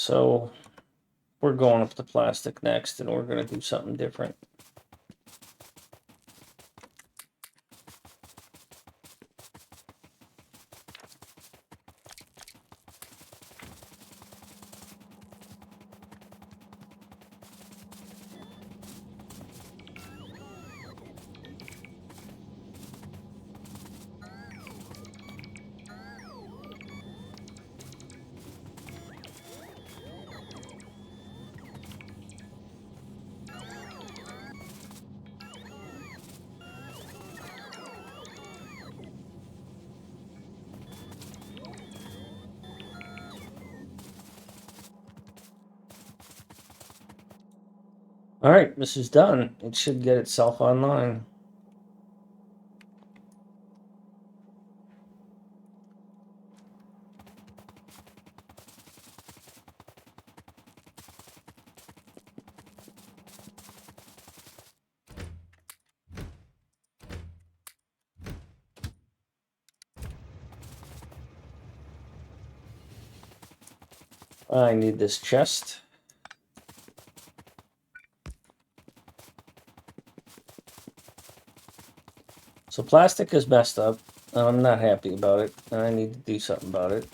So we're going up to plastic next, and we're going to do something different. All right, this is done. It should get itself online. I need this chest. So plastic is messed up. I'm not happy about it. I need to do something about it.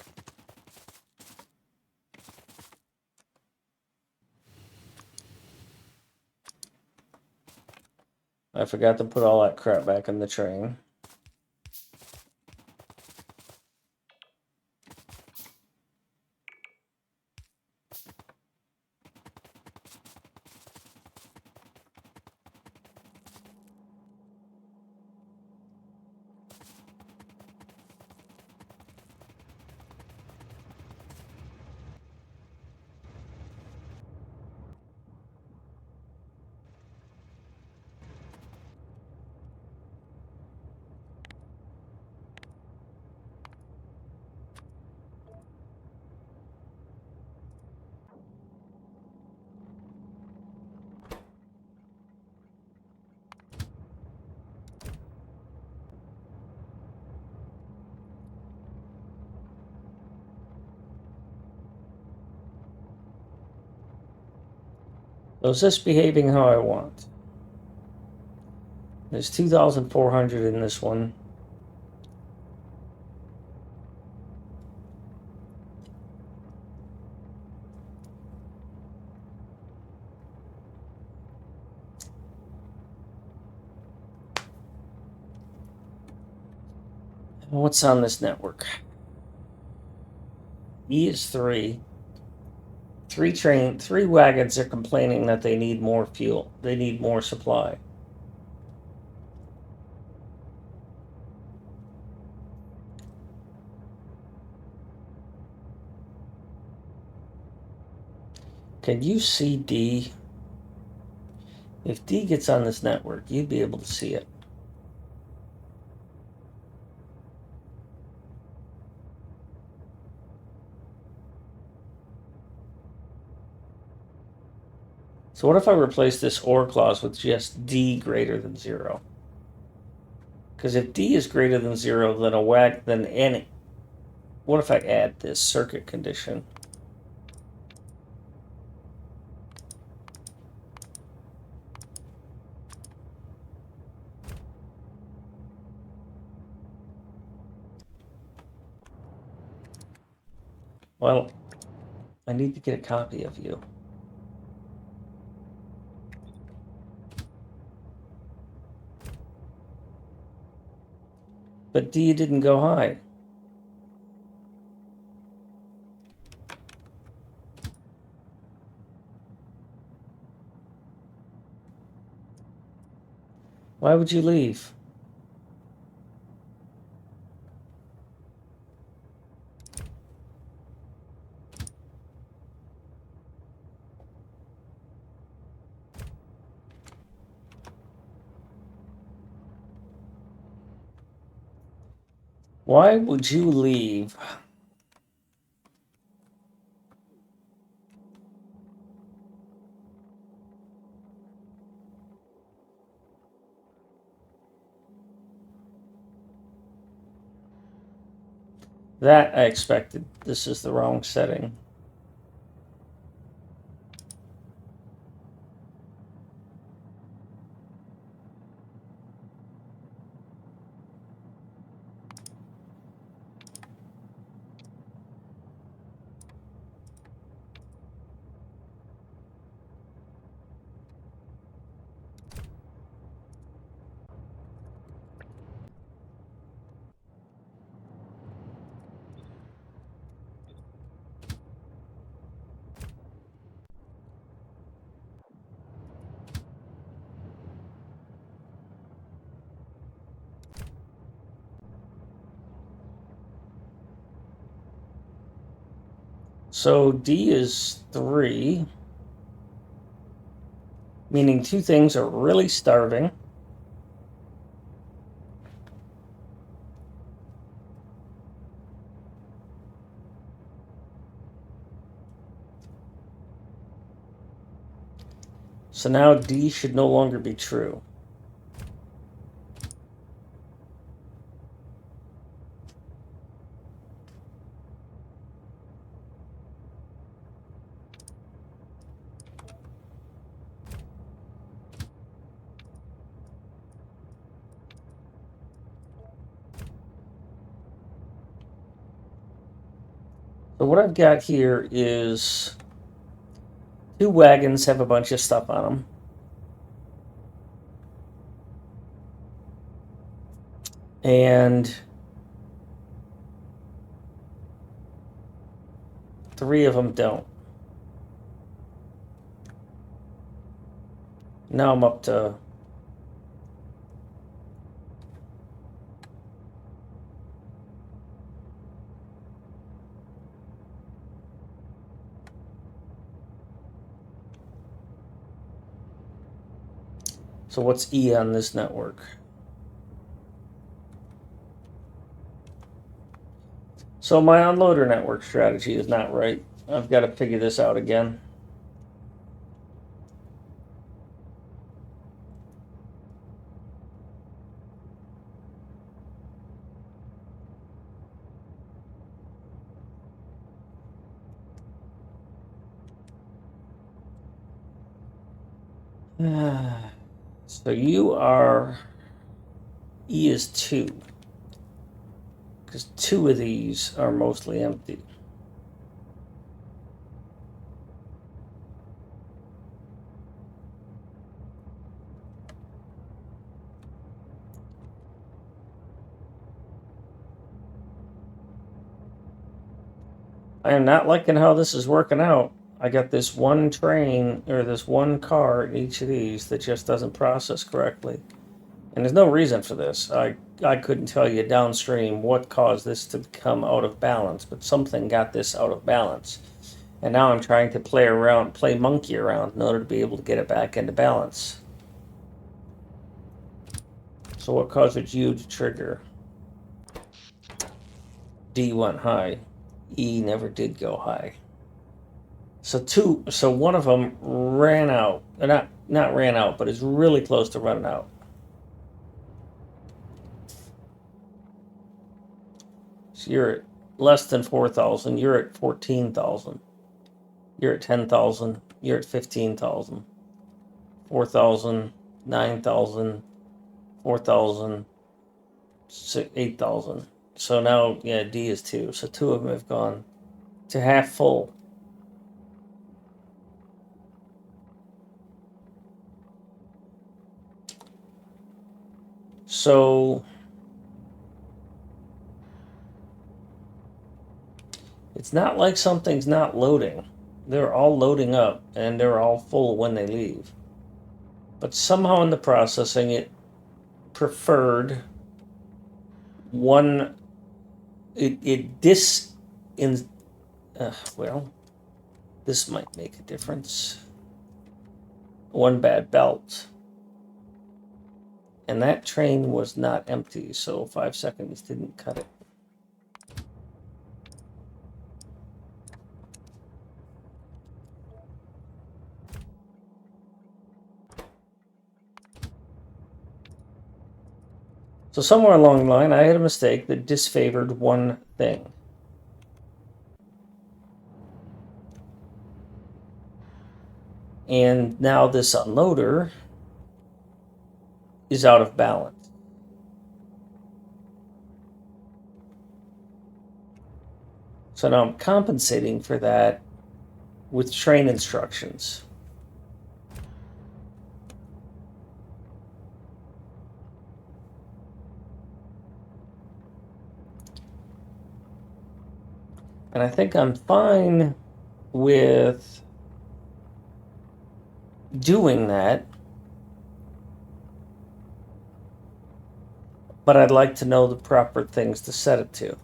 I forgot to put all that crap back in the train. So is this behaving how I want? There's 2,400 in this one. What's on this network? E is 3. 3 wagons are complaining that they need more fuel. They need more supply. Can you see D? If D gets on this network, you'd be able to see it. So what if I replace this OR clause with just D greater than 0? Because if D is greater than 0, then any. What if I add this circuit condition? Well, I need to get a copy of you. But D didn't go high. Why would you leave? Why would you leave? That I expected. This is the wrong setting. So D is 3, meaning two things are really starving. So now D should no longer be true. So what I've got here is 2 wagons have a bunch of stuff on them. And 3 of them don't. Now I'm up to so what's E on this network? So my unloader network strategy is not right. I've got to figure this out again. So you are E is 2. Because 2 of these are mostly empty. I am not liking how this is working out. I got this one train, or this one car in each of these that just doesn't process correctly. And there's no reason for this. I couldn't tell you downstream what caused this to come out of balance, but something got this out of balance. And now I'm trying to play monkey around in order to be able to get it back into balance. So what caused you to trigger? D went high. E never did go high. So one of them ran out. Not ran out, but is really close to running out. So you're at less than 4,000. You're at 14,000. You're at 10,000. You're at 15,000. 4,000, 9,000, 4,000, 8,000. So now, yeah, D is 2. So 2 of them have gone to half full. So it's not like something's not loading. They're all loading up and they're all full when they leave. But somehow in the processing, it preferred one. Well, this might make a difference. One bad belt. And that train was not empty, so 5 seconds didn't cut it. So somewhere along the line, I had a mistake that disfavored one thing. And now this unloader is out of balance. So now I'm compensating for that with train instructions. And I think I'm fine with doing that, but I'd like to know the proper things to set it to.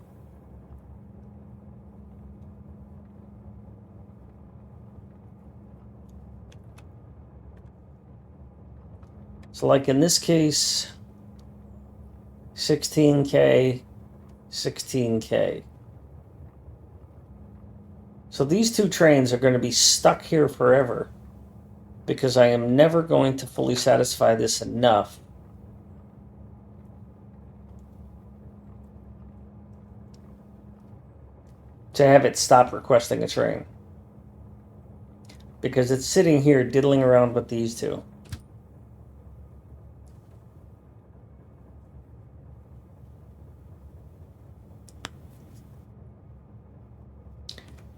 So like in this case, 16K, 16K. So these two trains are going to be stuck here forever because I am never going to fully satisfy this enough to have it stop requesting a train. Because it's sitting here diddling around with these two.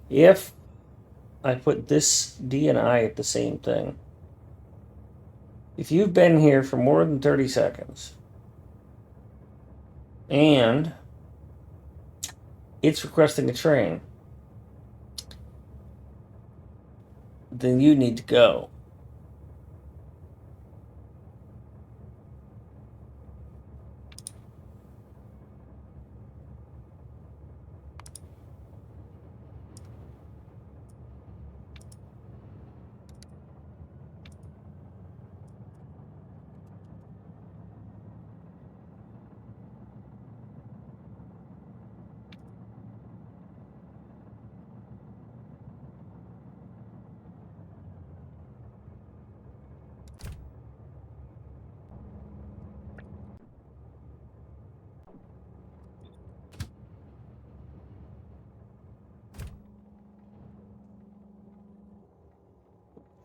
If I put this D and I at the same thing, if you've been here for more than 30 seconds and it's requesting a train, then you need to go.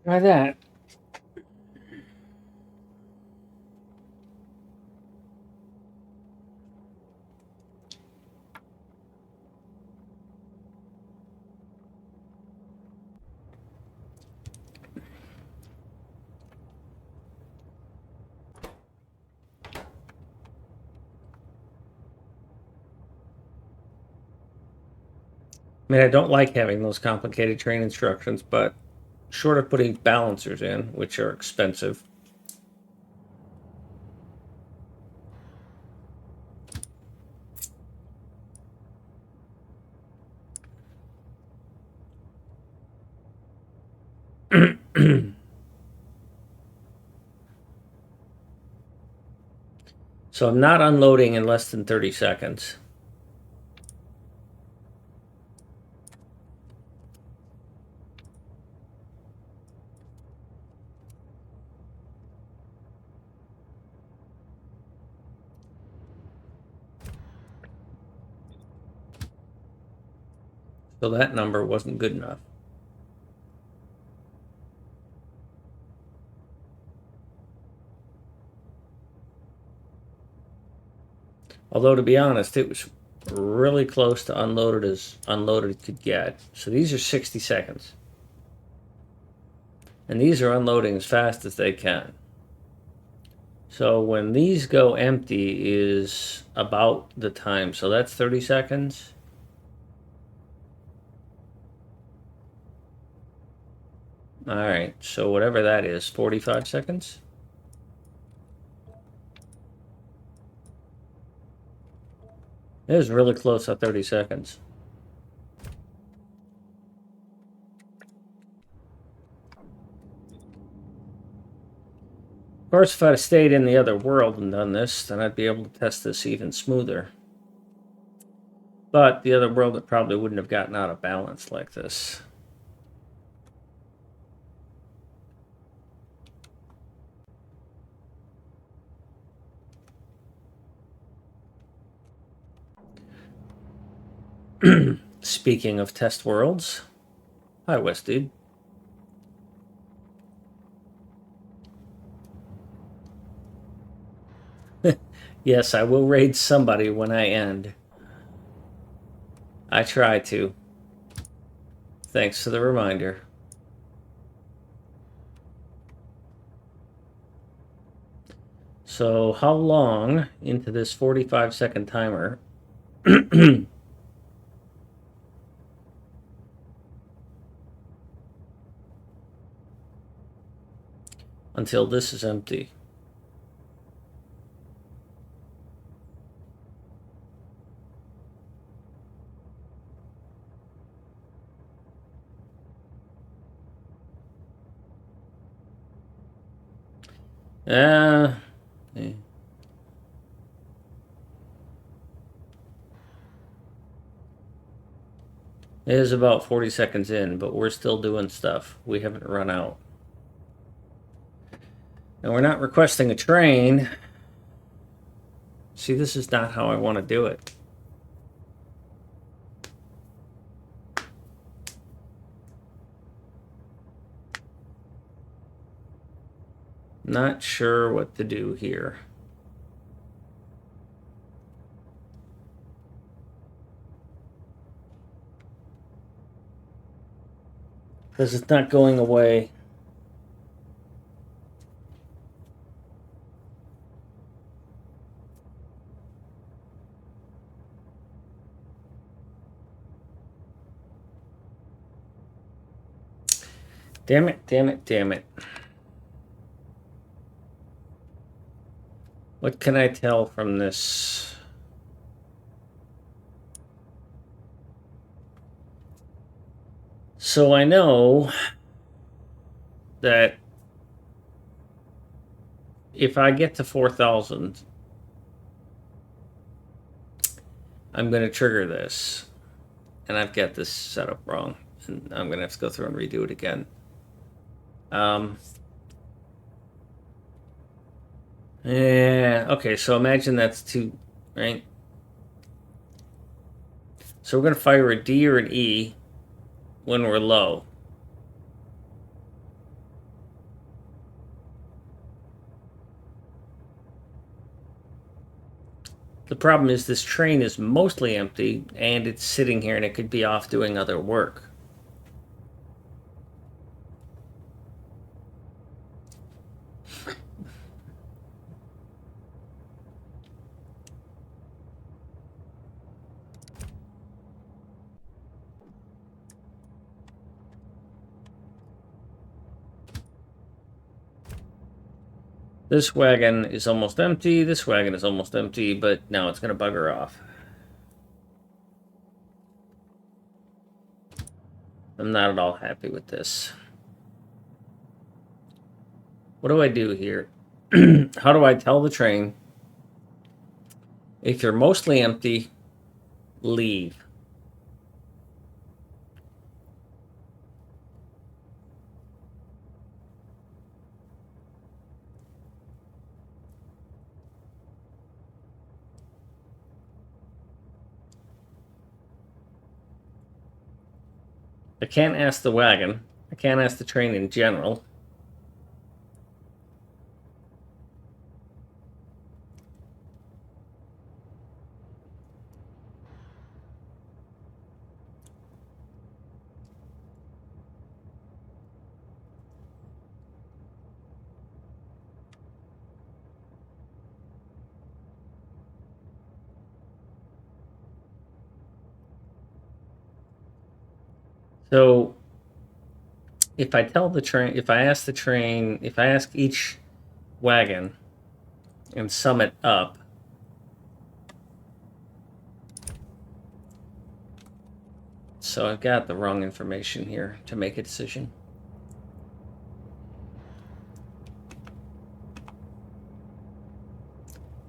Try that. I mean, I don't like having those complicated train instructions, but short of putting balancers in, which are expensive. So I'm not unloading in less than 30 seconds. So that number wasn't good enough. Although, to be honest, it was really close to unloaded as unloaded could get. So these are 60 seconds. And these are unloading as fast as they can. So when these go empty is about the time. So that's 30 seconds. All right, so whatever that is, 45 seconds. It was really close at 30 seconds. Of course, if I'd stayed in the other world and done this, then I'd be able to test this even smoother. But the other world, it probably wouldn't have gotten out of balance like this. Speaking of test worlds, hi West Dude. Yes, I will raid somebody when I end. I try to. Thanks for the reminder. So how long into this 45-second timer until this is empty? Yeah. It is about 40 seconds in, but we're still doing stuff. We haven't run out. And we're not requesting a train. See, this is not how I want to do it. Not sure what to do here. Because it's not going away. Damn it, damn it, damn it. What can I tell from this? So I know that if I get to 4,000, I'm going to trigger this. And I've got this set up wrong. And I'm going to have to go through and redo it again. Yeah, okay, so imagine that's 2, right? So we're going to fire a D or an E when we're low. The problem is this train is mostly empty, and it's sitting here, and it could be off doing other work. This wagon is almost empty, this wagon is almost empty, but now it's going to bugger off. I'm not at all happy with this. What do I do here? How do I tell the train, if you're mostly empty, leave? I can't ask the wagon. I can't ask the train in general. So if I tell the train, if I ask the train, if I ask each wagon and sum it up, so I've got the wrong information here to make a decision.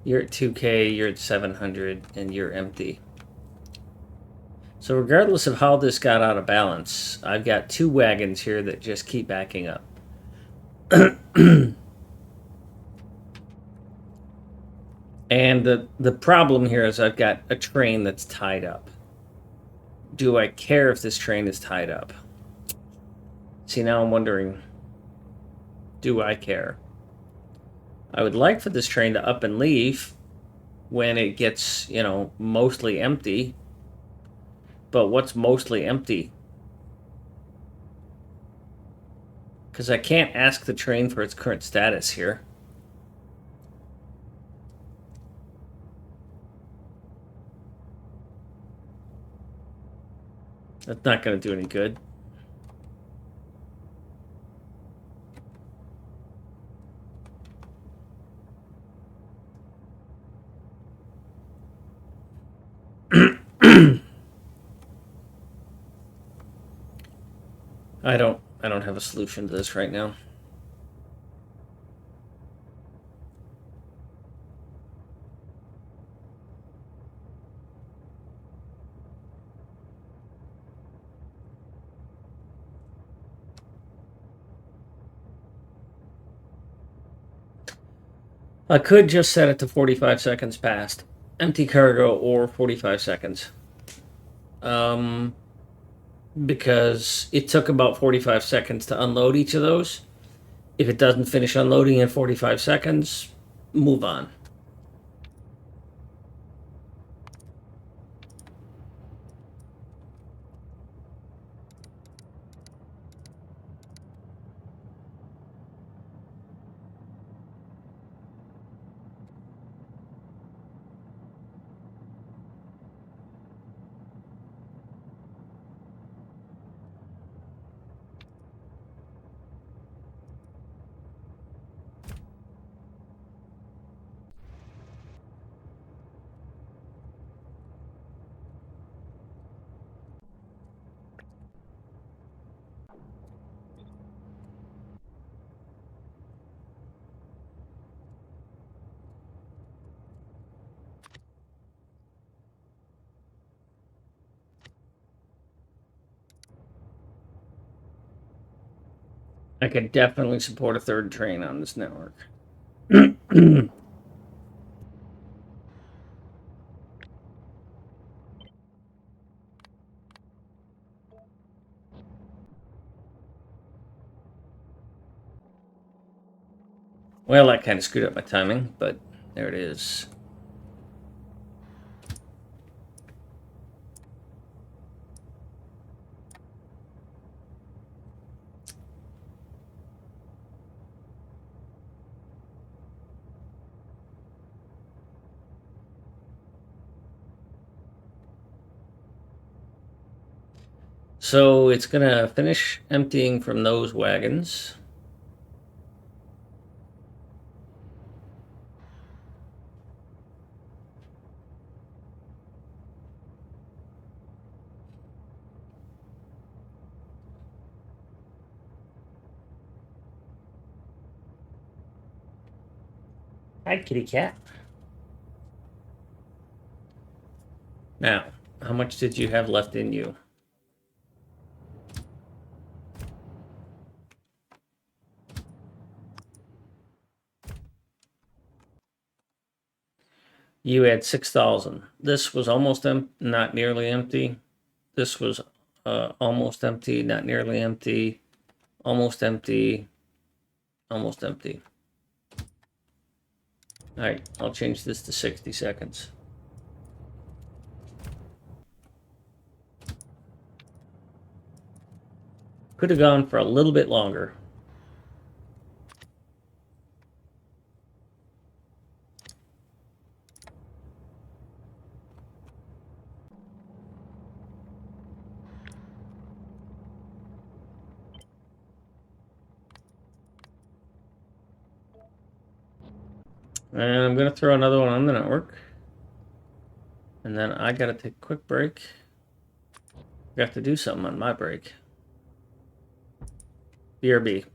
You're at 2K, you're at 700, and you're empty. So regardless of how this got out of balance, I've got 2 wagons here that just keep backing up. And the problem here is I've got a train that's tied up. Do I care if this train is tied up? See, now I'm wondering, do I care? I would like for this train to up and leave when it gets, mostly empty. But what's mostly empty? Because I can't ask the train for its current status here. That's not going to do any good. I don't have a solution to this right now. I could just set it to 45 seconds past. Empty cargo or 45 seconds. Because it took about 45 seconds to unload each of those. If it doesn't finish unloading in 45 seconds, move on. I could definitely support a third train on this network. Well, that kind of screwed up my timing, but there it is. So it's going to finish emptying from those wagons. Hi, kitty cat. Now, how much did you have left in you? You had 6,000. This was almost not nearly empty. This was almost empty, not nearly empty, almost empty, almost empty. All right, I'll change this to 60 seconds. Could have gone for a little bit longer. And I'm going to throw another one on the network. And then I got to take a quick break. Got to do something on my break. BRB.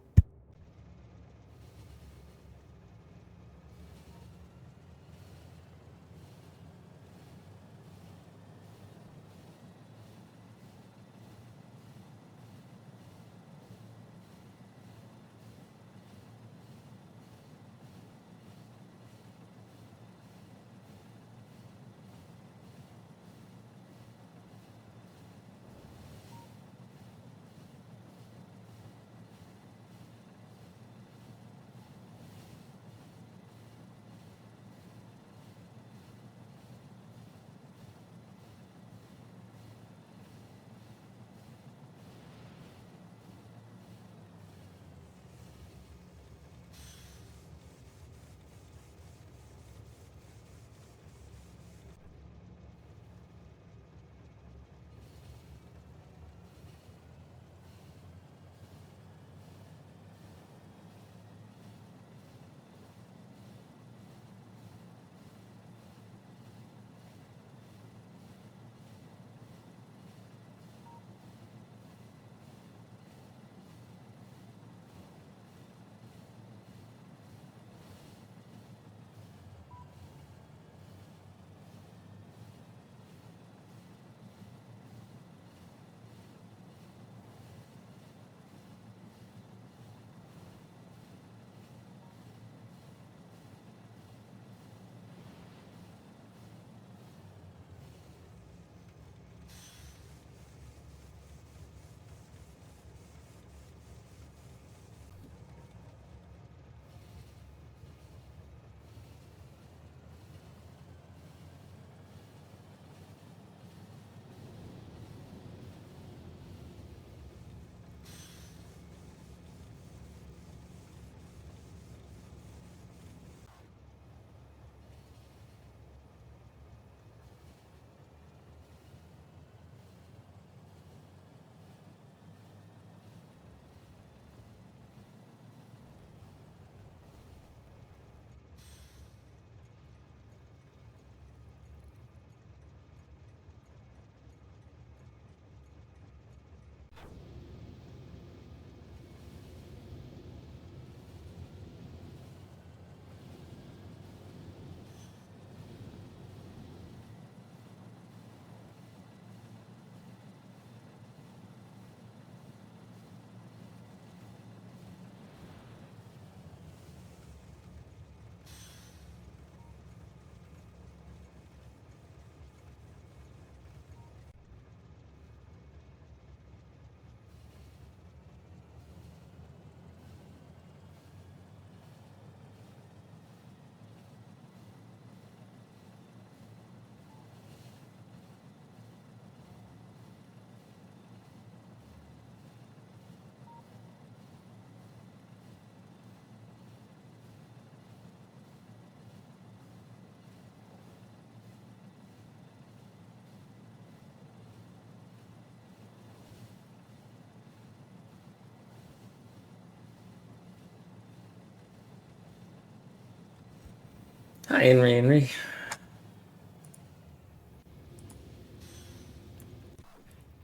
Hi, Henry.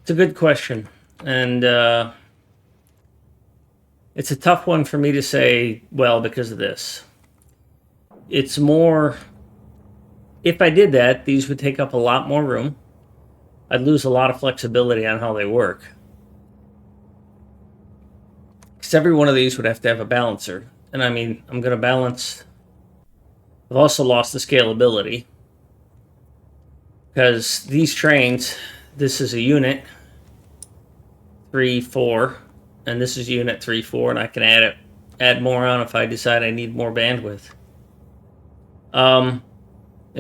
It's a good question, and it's a tough one for me to say, well, because of this. It's more, if I did that, these would take up a lot more room. I'd lose a lot of flexibility on how they work. Because every one of these would have to have a balancer. And I mean, I'm going to balance. I've also lost the scalability. Because these trains, this is a unit 3, 4, and this is unit 3, 4, and I can add more on if I decide I need more bandwidth. And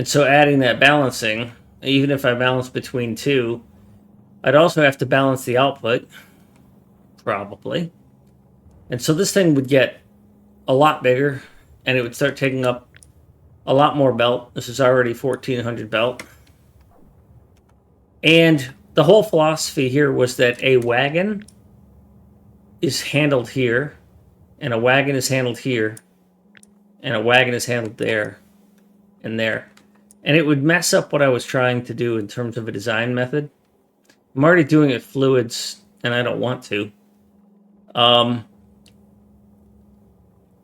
so adding that balancing, even if I balance between two, I'd also have to balance the output, probably. And so this thing would get a lot bigger, and it would start taking up a lot more belt. This is already 1400 belt. And the whole philosophy here was that a wagon is handled here, and a wagon is handled here, and a wagon is handled there and there. And it would mess up what I was trying to do in terms of a design method. I'm already doing it fluids, and I don't want to.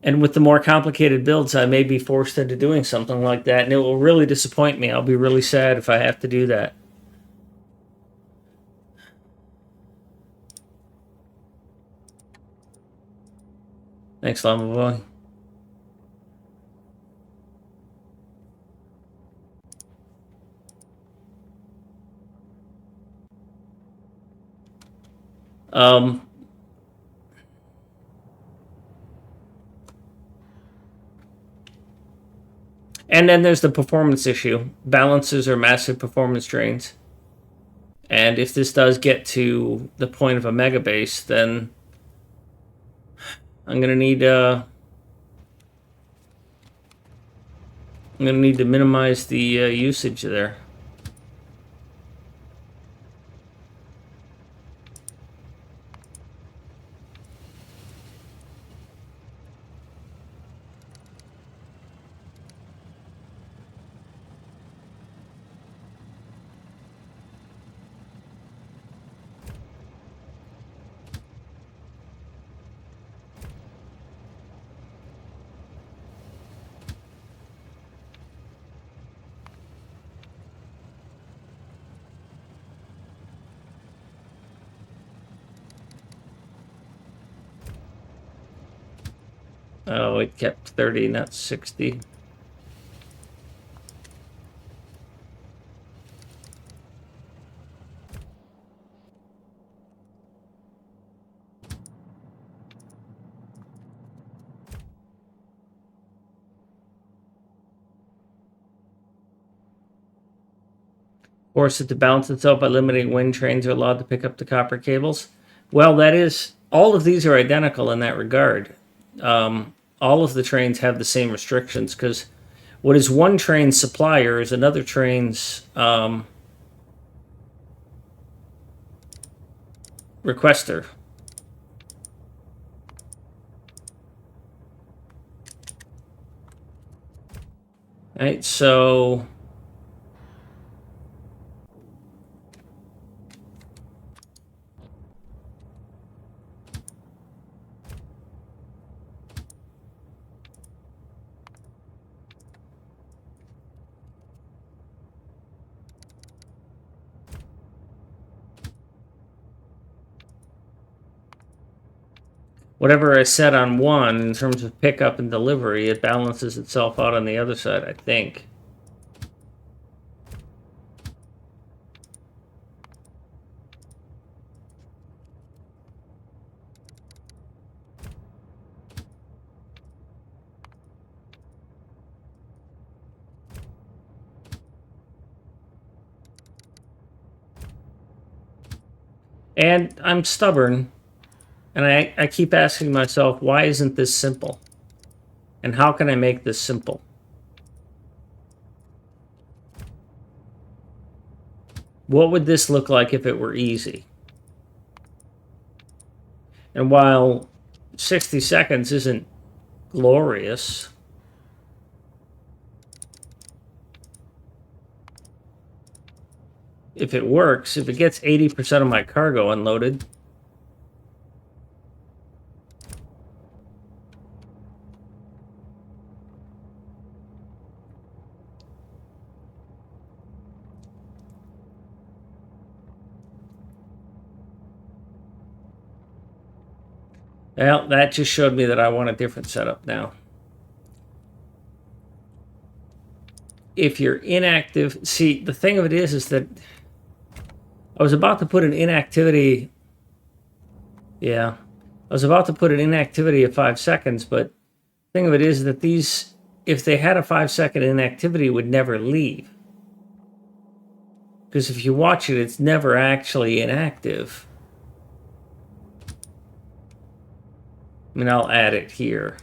And with the more complicated builds, I may be forced into doing something like that, and it will really disappoint me. I'll be really sad if I have to do that. Thanks, Llama Boy. And then there's the performance issue. Balances are massive performance drains. And if this does get to the point of a MegaBase, then I'm gonna need to minimize the usage there. Oh, it kept 30, not 60. Force it to balance itself by limiting when trains are allowed to pick up the copper cables. Well, that is, all of these are identical in that regard. All of the trains have the same restrictions because what is one train's supplier is another train's requester. Right, so whatever I set on one in terms of pickup and delivery, it balances itself out on the other side, I think. And I'm stubborn, and I keep asking myself, why isn't this simple? And how can I make this simple? What would this look like if it were easy? And while 60 seconds isn't glorious, if it works, if it gets 80% of my cargo unloaded. Well, that just showed me that I want a different setup now. If you're inactive, see, the thing of it is that I was about to put an inactivity. Yeah, I was about to put an inactivity of 5 seconds, but the thing of it is that these, if they had a 5-second inactivity, would never leave. Because if you watch it, it's never actually inactive. I mean, I'll add it here.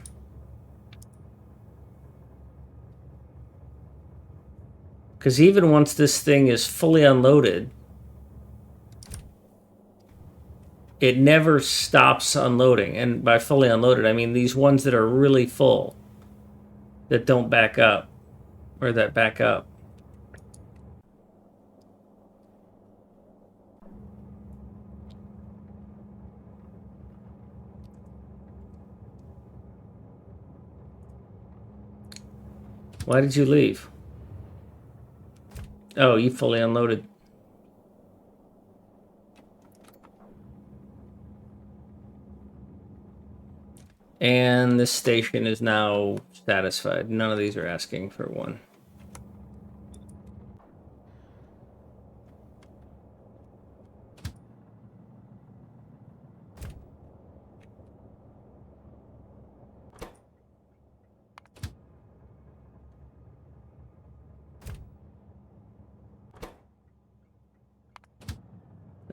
Because even once this thing is fully unloaded, it never stops unloading. And by fully unloaded, I mean these ones that are really full, that don't back up, or that back up. Why did you leave? Oh, you fully unloaded. And this station is now satisfied. None of these are asking for one.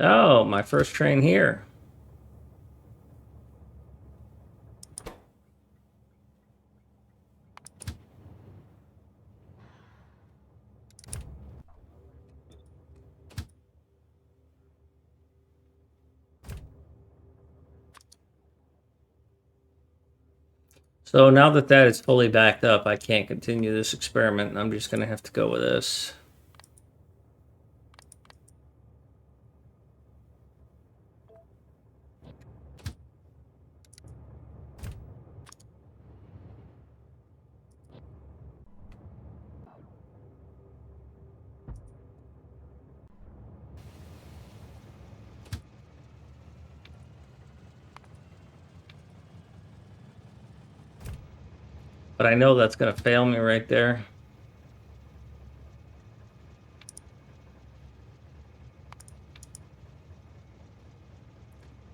Oh, my first train here. So now that that is fully backed up, I can't continue this experiment, and I'm just going to have to go with this. But I know that's going to fail me right there.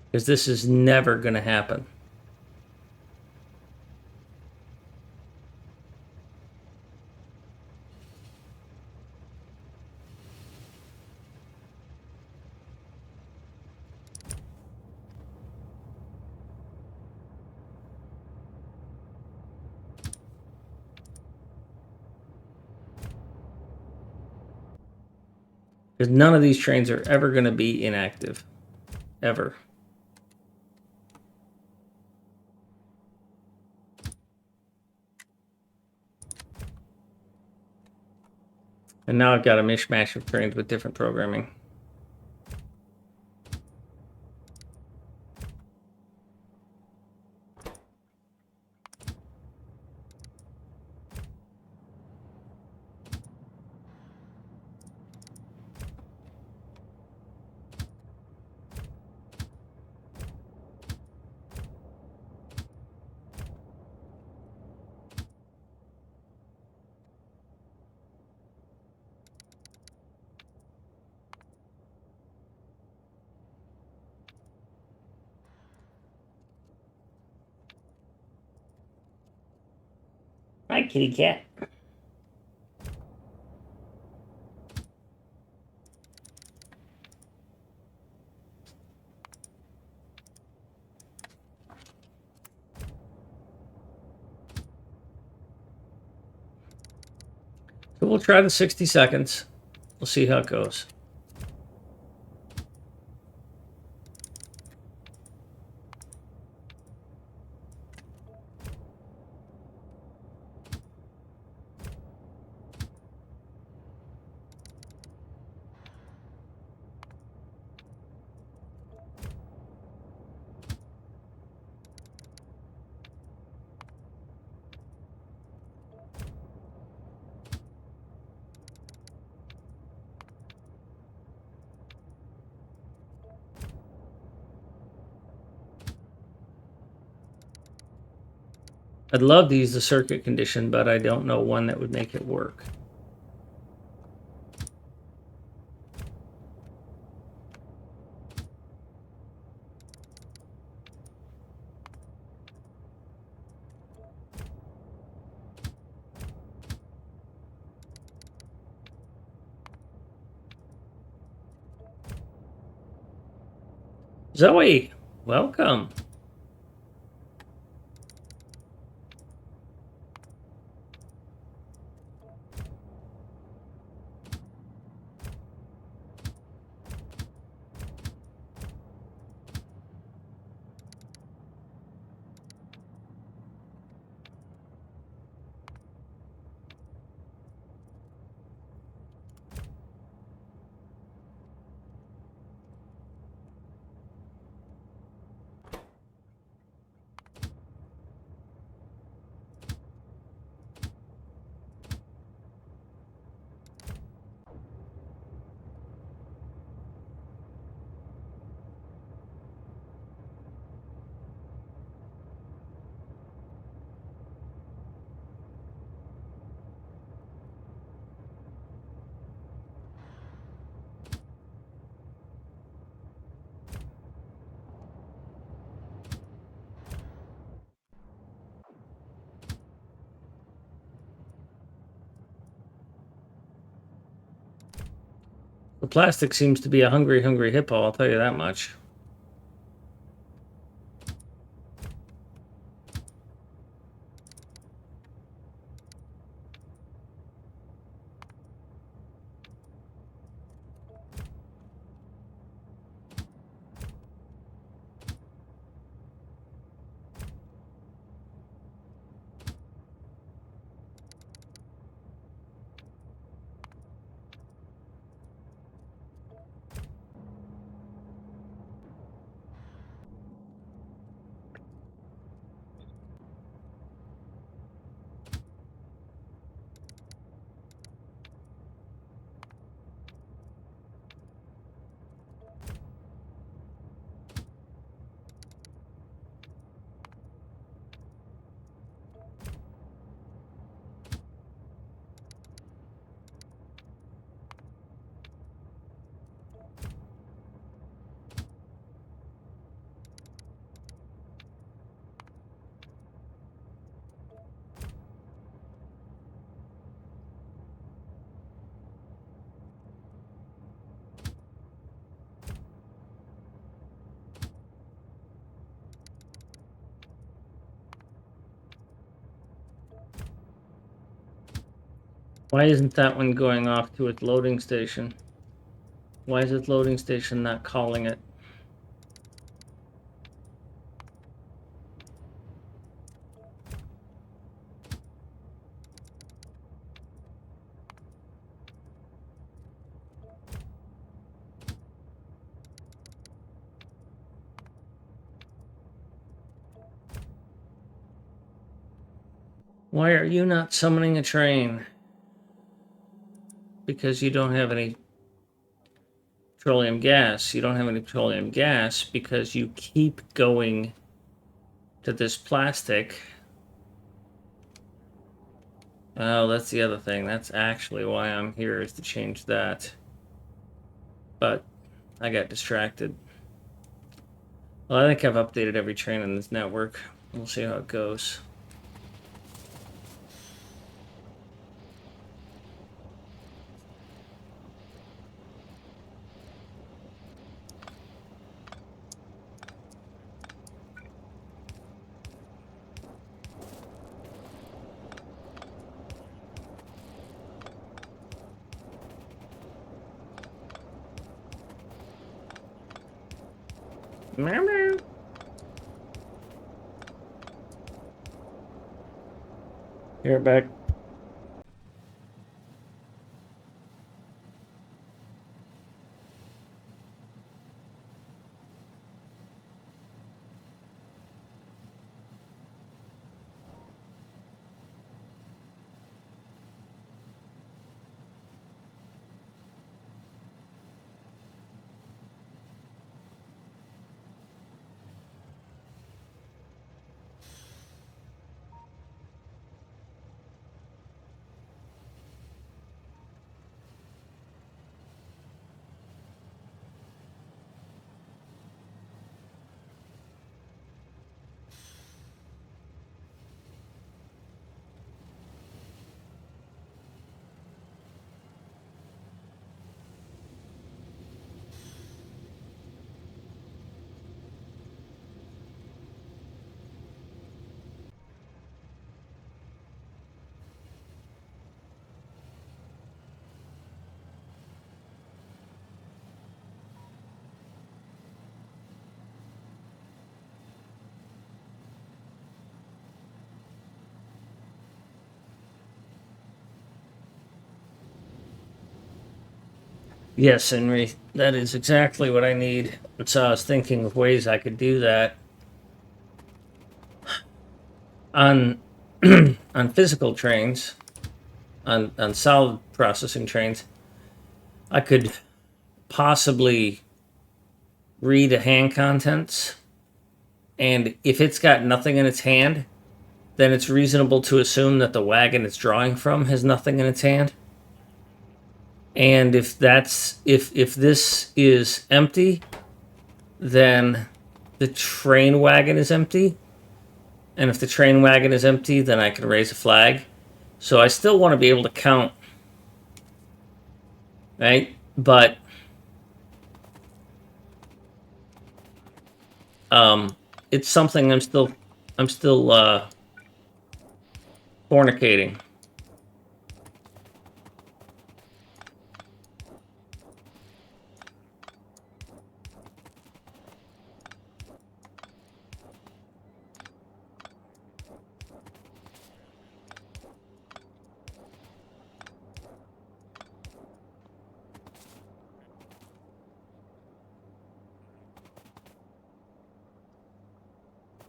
Because this is never going to happen. Because none of these trains are ever going to be inactive. Ever. And now I've got a mishmash of trains with different programming. Hi, kitty cat. So we'll try the 60 seconds. We'll see how it goes. I'd love to use the circuit condition, but I don't know one that would make it work. Zoe, welcome. The plastic seems to be a hungry, hungry hippo, I'll tell you that much. Why isn't that one going off to its loading station? Why is its loading station not calling it? Why are you not summoning a train? Because you don't have any petroleum gas. You don't have any petroleum gas because you keep going to this plastic. Oh, that's the other thing. That's actually why I'm here, is to change that. But I got distracted. Well, I think I've updated every train in this network. We'll see how it goes. Meow. Here, back. Yes, Henry, that is exactly what I need. So I was thinking of ways I could do that on on physical trains, on solid processing trains. I could possibly read a hand contents, and if it's got nothing in its hand, then it's reasonable to assume that the wagon it's drawing from has nothing in its hand. And if this is empty, then the train wagon is empty. And if the train wagon is empty, then I can raise a flag. So I still want to be able to count, right? But it's something I'm still fornicating.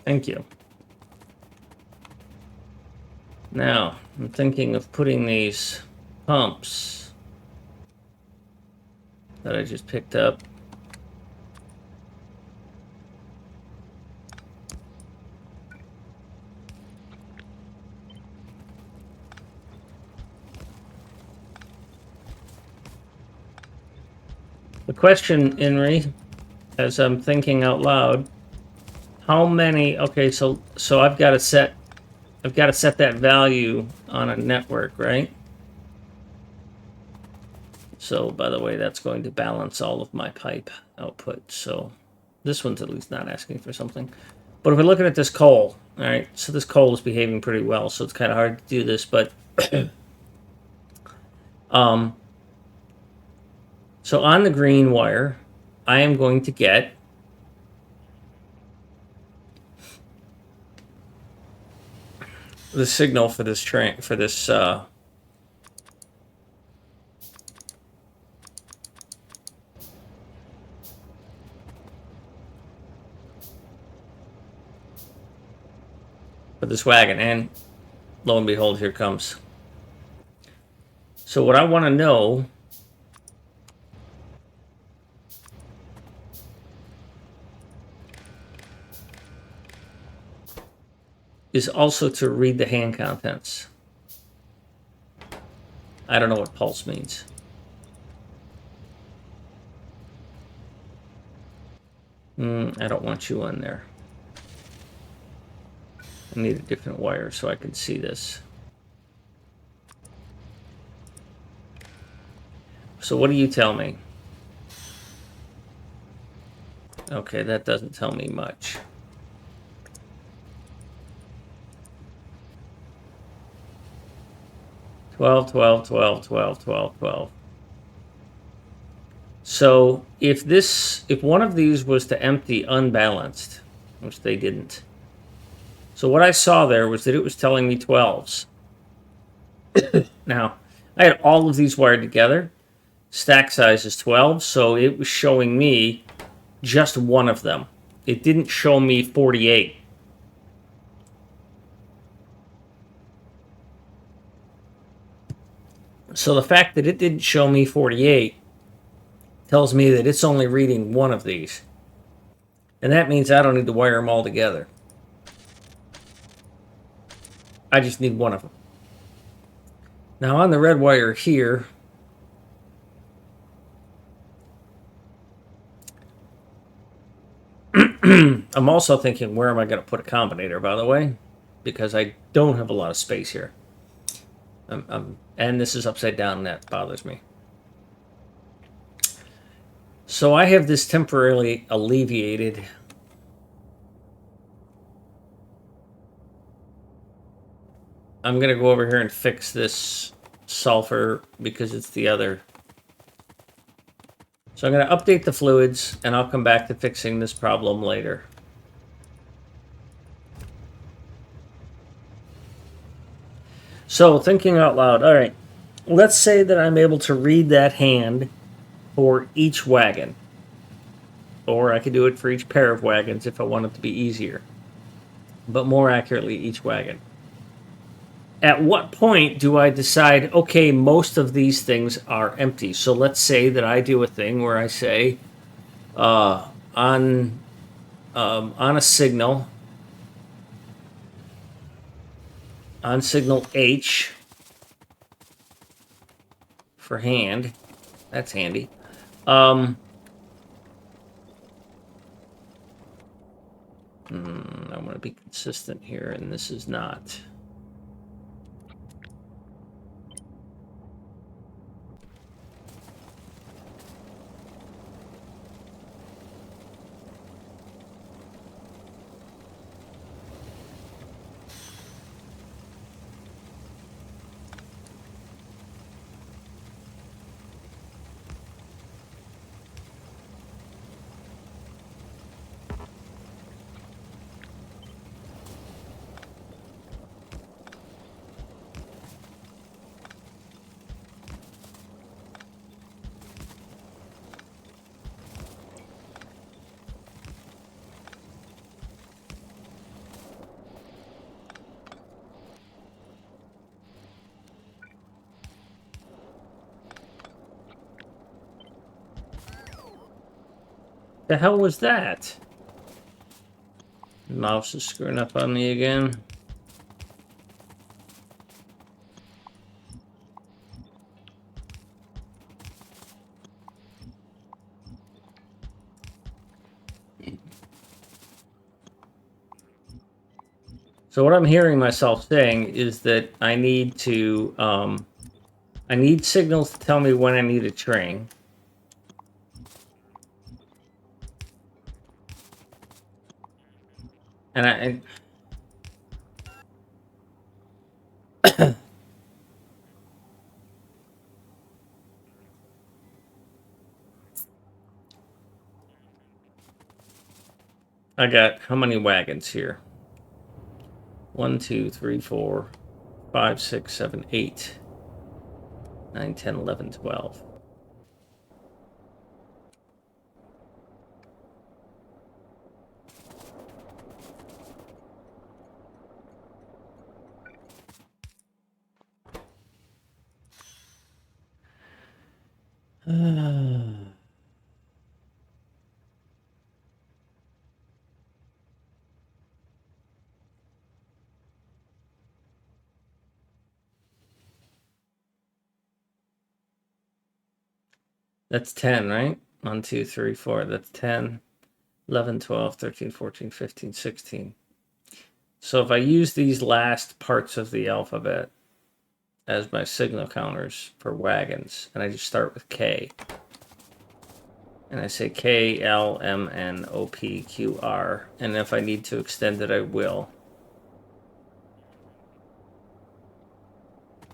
Thank you. Now, I'm thinking of putting these pumps that I just picked up. The question, Henry, as I'm thinking out loud, how many? Okay, so I've got to set that value on a network, right? So, by the way, that's going to balance all of my pipe output. So this one's at least not asking for something. But if we're looking at this coal, all right, so this coal is behaving pretty well, so it's kind of hard to do this, but so on the green wire, I am going to get the signal for this train, for this wagon, and lo and behold, here it comes. So what I want to know is also to read the hand contents. I don't know what pulse means. I don't want you on there. I need a different wire so I can see this. So what do you tell me? Okay, that doesn't tell me much. Twelve. So if one of these was to empty unbalanced, which they didn't. So what I saw there was that it was telling me 12s. Now, I had all of these wired together. Stack size is 12, so it was showing me just one of them. It didn't show me 48. So the fact that it didn't show me 48 tells me that it's only reading one of these. And that means I don't need to wire them all together. I just need one of them. Now on the red wire here, I'm also thinking, where am I going to put a combinator, by the way? Because I don't have a lot of space here. And this is upside down, and that bothers me. So I have this temporarily alleviated. I'm going to go over here and fix this sulfur because it's the other. So I'm going to update the fluids, and I'll come back to fixing this problem later. So, thinking out loud, all right, let's say that I'm able to read that hand for each wagon. Or I could do it for each pair of wagons if I want it to be easier. But more accurately, each wagon. At what point do I decide, okay, most of these things are empty? So let's say that I do a thing where I say, on a signal, on signal H for hand, that's handy. I want to be consistent here, and this is not. The hell was that? Mouse is screwing up on me again. So what I'm hearing myself saying is that I need to, I need signals to tell me when I need a train. And I got how many wagons here? 1, 2, 3, 4, 5, 6, 7, 8, 9, 10, 11, 12. That's 10, right? 1, 2, 3, 4. That's 10, 11, 12, 13, 14, 15, 16. So if I use these last parts of the alphabet as my signal counters for wagons, and I just start with K, and I say K, L, M, N, O, P, Q, R, and if I need to extend it, I will.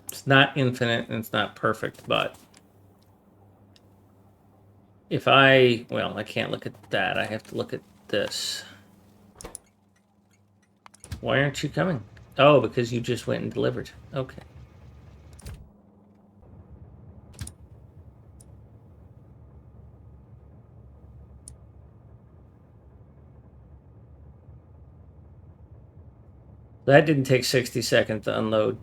It's not infinite and it's not perfect, but if I, well, I can't look at that. I have to look at this. Why aren't you coming? Oh, because you just went and delivered. Okay. That didn't take 60 seconds to unload.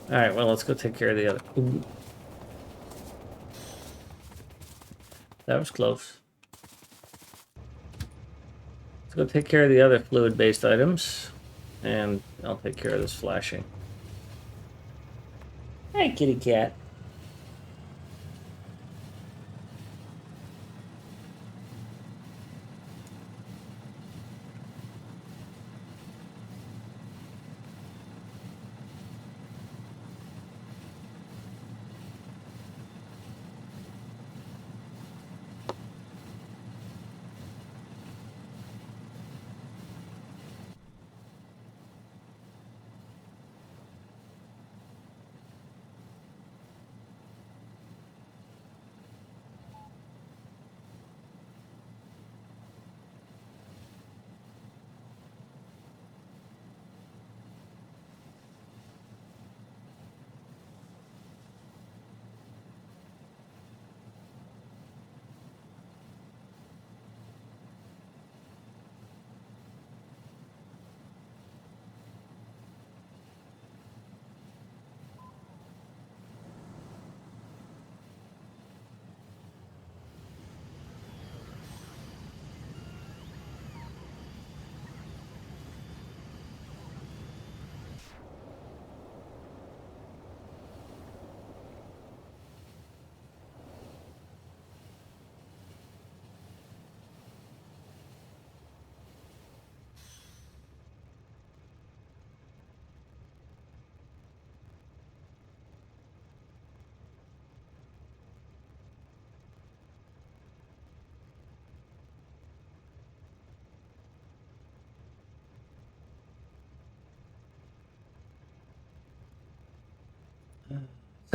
All right, well, let's go take care of the other. Ooh. That was close. Let's go take care of the other fluid-based items, and I'll take care of this flashing. Hey, kitty cat.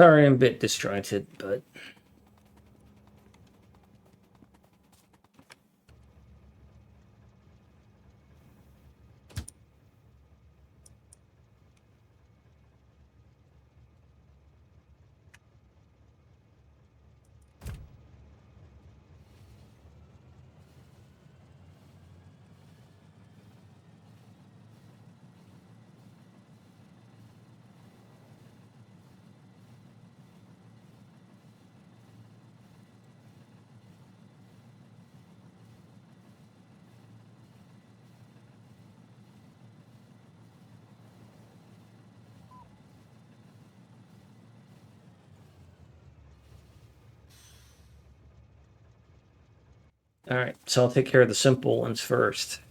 Sorry, I'm a bit disjointed, but all right. So I'll take care of the simple ones first.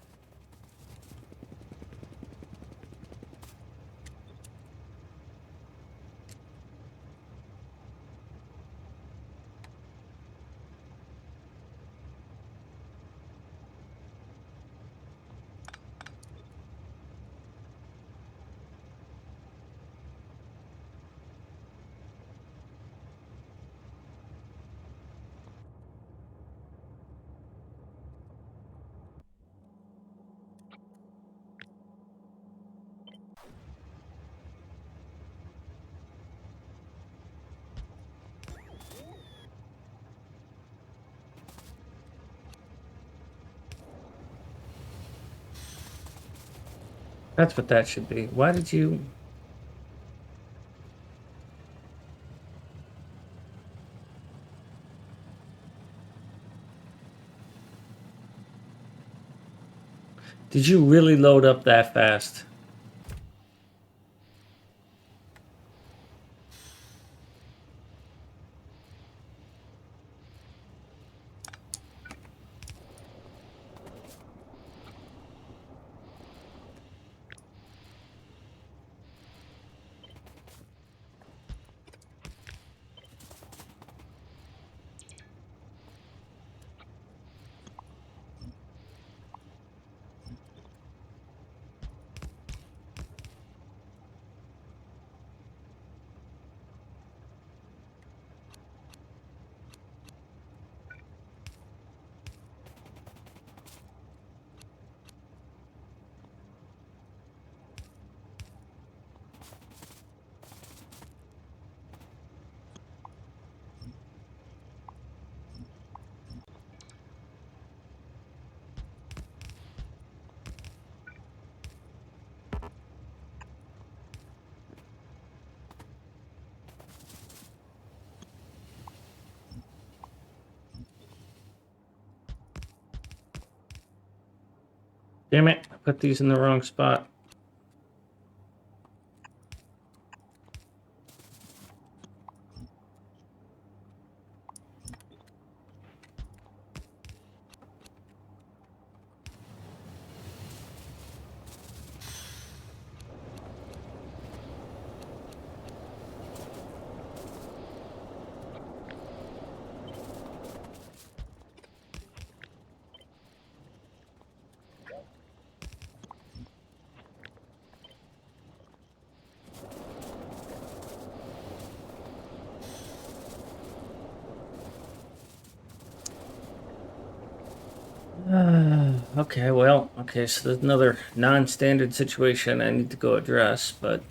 That's what that should be. Why did you... Did you really load up that fast? Damn it, I put these in the wrong spot. Okay, well, okay, so there's another non-standard situation I need to go address, but